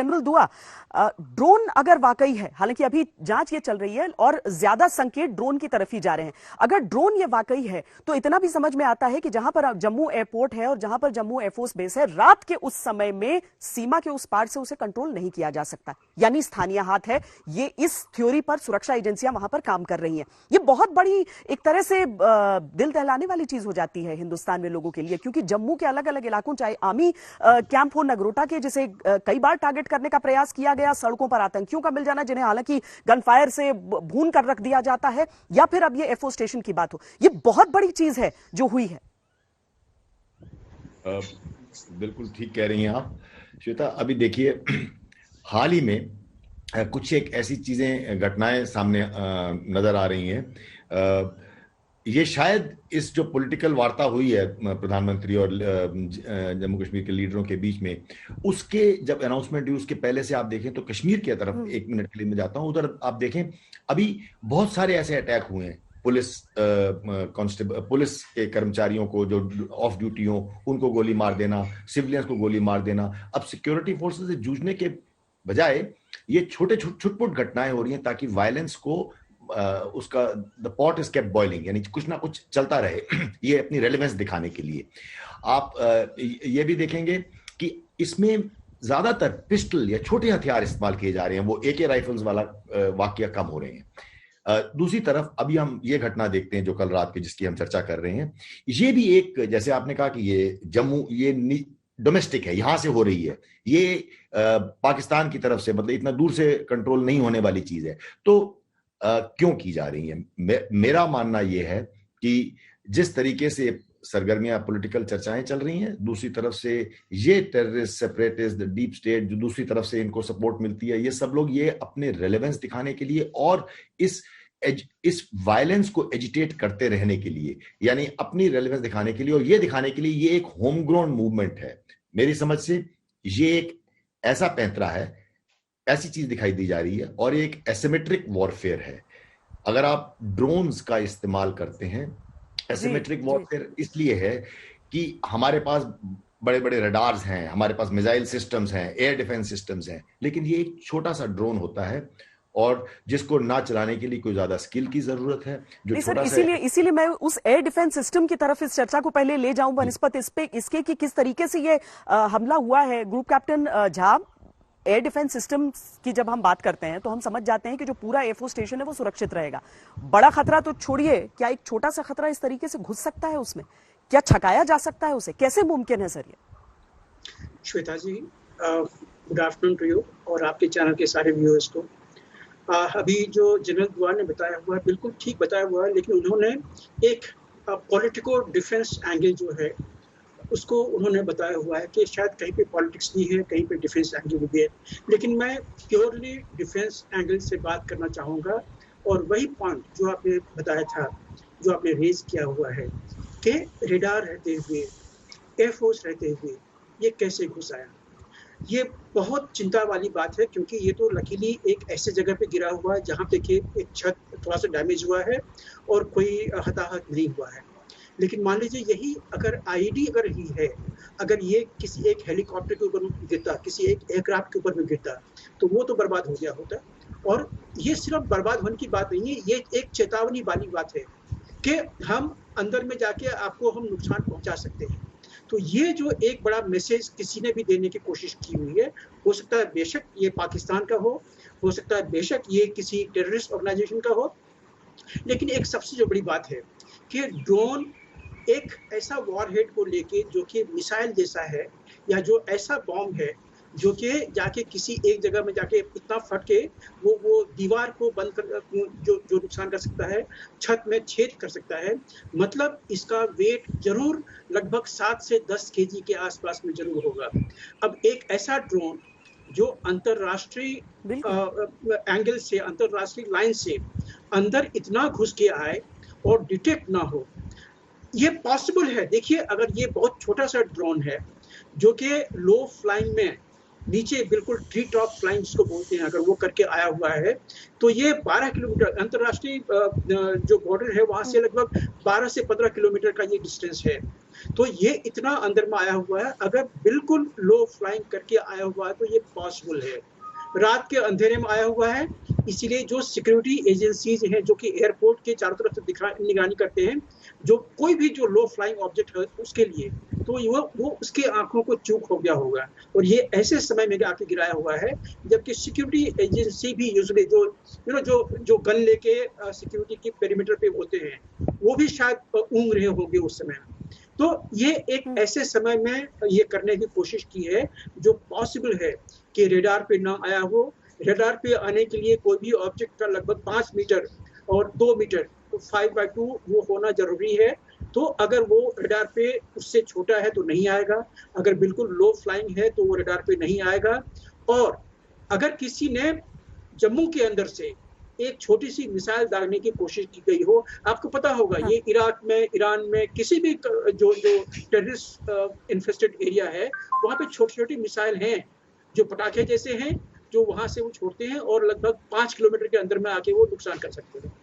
General दुआ, drone अगर वाकई है, हालांकि अभी जांच ये चल रही है और ज्यादा संकेत ड्रोन की तरफ ही जा रहे हैं, अगर ड्रोन ये वाकई है तो इतना भी समझ में आता है कि जहां पर जम्मू एयरपोर्ट है और जहां पर जम्मू एयरफोर्स बेस है, रात के उस समय में सीमा के उस पार से उसे कंट्रोल नहीं किया जा सकता, यानी स्थानीय हाथ है। ये इस थ्योरी पर सुरक्षा एजेंसियां वहां पर काम कर रही हैं। ये बहुत बड़ी एक तरह से दिल दहलाने वाली चीज हो जाती है हिंदुस्तान में लोगों के लिए, क्योंकि जम्मू के अलग अलग इलाकों, चाहे आर्मी कैंप हो नगरोटा के, जिसे कई बार टारगेट करने का प्रयास किया गया, सड़कों पर आतंकियों का मिल जाना जिन्हें हालांकि गन फायर से भून कर रख दिया जाता है, या फिर अब ये एयरफोर्स स्टेशन की बात हो, ये बहुत बड़ी चीज है जो हुई है। बिल्कुल ठीक कह रही हैं आप श्वेता। अभी देखिए, हाल ही में कुछ एक ऐसी चीजें, घटनाएं सामने नजर आ रही हैं। ये शायद इस जो पॉलिटिकल वार्ता हुई है प्रधानमंत्री और जम्मू कश्मीर के लीडरों के बीच में, उसके जब अनाउंसमेंट हुई उसके पहले से आप देखें तो कश्मीर की तरफ एक मिनट के लिए मैं जाता हूं, उधर आप देखें अभी बहुत सारे ऐसे अटैक हुए हैं। पुलिस कांस्टेबल, पुलिस के कर्मचारियों को जो ऑफ ड्यूटी हो उनको गोली मार देना, सिविलियंस को गोली मार देना। अब सिक्योरिटी फोर्सेस से जूझने के बजाय ये छोटे छुटपुट घटनाएं हो रही हैं ताकि वायलेंस को उसका the pot is kept boiling, यानी कुछ ना कुछ चलता रहे, ये अपनी रेलेवेंस दिखाने के लिए। आप ये भी देखेंगे कि इसमें ज्यादातर पिस्टल या छोटे हथियार इस्तेमाल किए जा रहे हैं, वो AK राइफल्स वाला वाकया कम हो रहे हैं। दूसरी तरफ अभी हम ये घटना देखते हैं जो कल रात की जिसकी हम चर्चा कर रहे हैं, ये भी एक, जैसे आपने कहा कि ये जम्मू, ये डोमेस्टिक है, यहां से हो रही है, ये पाकिस्तान की तरफ से, मतलब इतना दूर से कंट्रोल नहीं होने वाली चीज है, तो क्यों की जा रही है? मेरा मानना यह है कि जिस तरीके से सरगर्मियां, पॉलिटिकल चर्चाएं चल रही हैं, दूसरी तरफ से ये टेररिस्ट, सेपरेटिस्ट, डीप स्टेट जो दूसरी तरफ से इनको सपोर्ट मिलती है, ये सब लोग ये अपने रेलेवेंस दिखाने के लिए और इस वायलेंस को एजिटेट करते रहने के लिए, यानी अपनी रेलेवेंस दिखाने के लिए और ये दिखाने के लिए ये एक होम ग्रोन मूवमेंट है। मेरी समझ से ये एक ऐसा पैंतरा है, ऐसी चीज दिखाई दी जा रही है, और एक एसिमेट्रिक वॉरफेयर है। अगर आप ड्रोन्स का इस्तेमाल करते हैं, एसिमेट्रिक वॉरफेयर इसलिए है कि हमारे पास बड़े बड़े रडार्स हैं, हमारे पास मिसाइल सिस्टम्स हैं, एयर डिफेंस सिस्टम्स हैं, लेकिन ये एक छोटा सा ड्रोन होता है और जिसको ना चलाने के लिए कोई ज्यादा स्किल की जरूरत है, जो छोटा सा। इसीलिए मैं उस एयर डिफेंस सिस्टम की तरफ इस चर्चा को पहले ले जाऊं बनिस्बत इसके कि किस तरीके से ये हमला हुआ है। Group captain Jha, air defence system की जब हम बात करते हैं तो हम समझ जाते हैं कि जो पूरा एयरफोर्स स्टेशन है वो सुरक्षित रहेगा। बड़ा खतरा तो छोड़िए, क्या एक छोटा सा खतरा इस तरीके से घुस सकता है उसमें? क्या छकाया जा सकता है उसे? कैसे मुमकिन है सर ये? श्वेता जी, गुड आफ्टरनून टू यू और आपके चैनल के सारे व्यूअर्स को। अभी जो जनरल दुआ ने बताया हुआ है बिल्कुल ठीक बताया हुआ है, लेकिन उन्होंने एक पॉलिटिको डिफेंस एंगल जो है उसको उन्होंने बताया हुआ है कि शायद कहीं पे पॉलिटिक्स नहीं है, कहीं पे डिफेंस एंगल भी है, लेकिन मैं प्योरली डिफेंस एंगल से बात करना चाहूँगा। और वही पॉइंट जो आपने बताया था, जो आपने रेज किया हुआ है कि रेडार रहते हुए, एयरफोर्स रहते हुए ये कैसे घुस आया, ये बहुत चिंता वाली बात है, क्योंकि ये तो लकीली एक ऐसे जगह पे गिरा हुआ है जहाँ पे कि एक छत थोड़ा सा डैमेज हुआ है और कोई हताहत नहीं हुआ है। लेकिन मान लीजिए यही अगर आईडी अगर ही है, अगर ये किसी एक हेलीकॉप्टर के ऊपर गिरता, किसी एक एयरक्राफ्ट के ऊपर में गिरता, तो वो तो बर्बाद हो गया होता। और ये सिर्फ बर्बाद होने की बात नहीं है, ये एक चेतावनी वाली बात है कि हम अंदर में जाके आपको हम नुकसान पहुंचा सकते हैं। तो ये जो एक बड़ा मैसेज किसी ने भी देने की कोशिश की हुई है, हो सकता है बेशक ये पाकिस्तान का हो सकता है बेशक ये किसी टेररिस्ट ऑर्गेनाइजेशन का हो, लेकिन एक सबसे जो बड़ी बात है कि ड्रोन एक ऐसा वॉरहेड को लेके जो कि मिसाइल जैसा है, या जो ऐसा बॉम्ब है जो कि जाके किसी एक जगह में जाके इतना फट के वो दीवार को बंद कर जो नुकसान कर सकता है, छत में छेद कर सकता है। मतलब इसका वेट जरूर लगभग 7 से 10 केजी के आसपास में जरूर होगा। अब एक ऐसा ड्रोन जो अंतरराष्ट्रीय एंगल से, अंतरराष्ट्रीय लाइन से अंदर इतना घुस के आए और डिटेक्ट ना हो, ये पॉसिबल है। देखिए, अगर ये बहुत छोटा सा ड्रोन है जो कि लो फ्लाइंग में नीचे बिल्कुल ट्री टॉप फ्लाइंग जिसको बोलते हैं, अगर वो करके आया हुआ है तो ये 12 किलोमीटर अंतर्राष्ट्रीय जो बॉर्डर है वहां से लगभग 12 से 15 किलोमीटर का ये डिस्टेंस है। तो ये इतना अंदर में आया हुआ है, अगर बिल्कुल लो फ्लाइंग करके आया हुआ है तो ये पॉसिबल है। रात के अंधेरे में आया हुआ है, इसीलिए जो सिक्योरिटी एजेंसीज हैं जो कि एयरपोर्ट के चारों तरफ से निगरानी करते हैं, जो कोई भी जो लो फ्लाइंग ऑब्जेक्ट है उसके लिए, तो वो उसके आंखों को चूक हो गया होगा और ये ऐसे समय में आके गिराया हुआ है जबकि सिक्योरिटी एजेंसी भी यूजुअली जो गन लेके सिक्योरिटी के पेरीमीटर पे होते हैं वो भी शायद ऊँग रहे होंगे उस समय। तो ये एक ऐसे समय में ये करने की कोशिश की है जो पॉसिबल है कि रेडार पे ना आया हो। रेडार पे आने के लिए कोई भी ऑब्जेक्ट का लगभग 5 मीटर और 2 मीटर तो 5/2 वो होना जरूरी है। तो अगर वो रेडार पे उससे छोटा है तो नहीं आएगा, अगर बिल्कुल लो फ्लाइंग है तो वो रेडार पे नहीं आएगा। और अगर किसी ने जम्मू के अंदर से एक छोटी सी मिसाइल दागने की कोशिश की गई हो, आपको पता होगा ये इराक में, ईरान में, किसी भी जो टेररिस्ट इन्फेस्टेड एरिया है वहाँ पे छोटी छोटी मिसाइल हैं जो पटाखे जैसे हैं, जो वहां से वो छोड़ते हैं और लगभग 5 किलोमीटर के अंदर में आके वो नुकसान कर सकते हैं।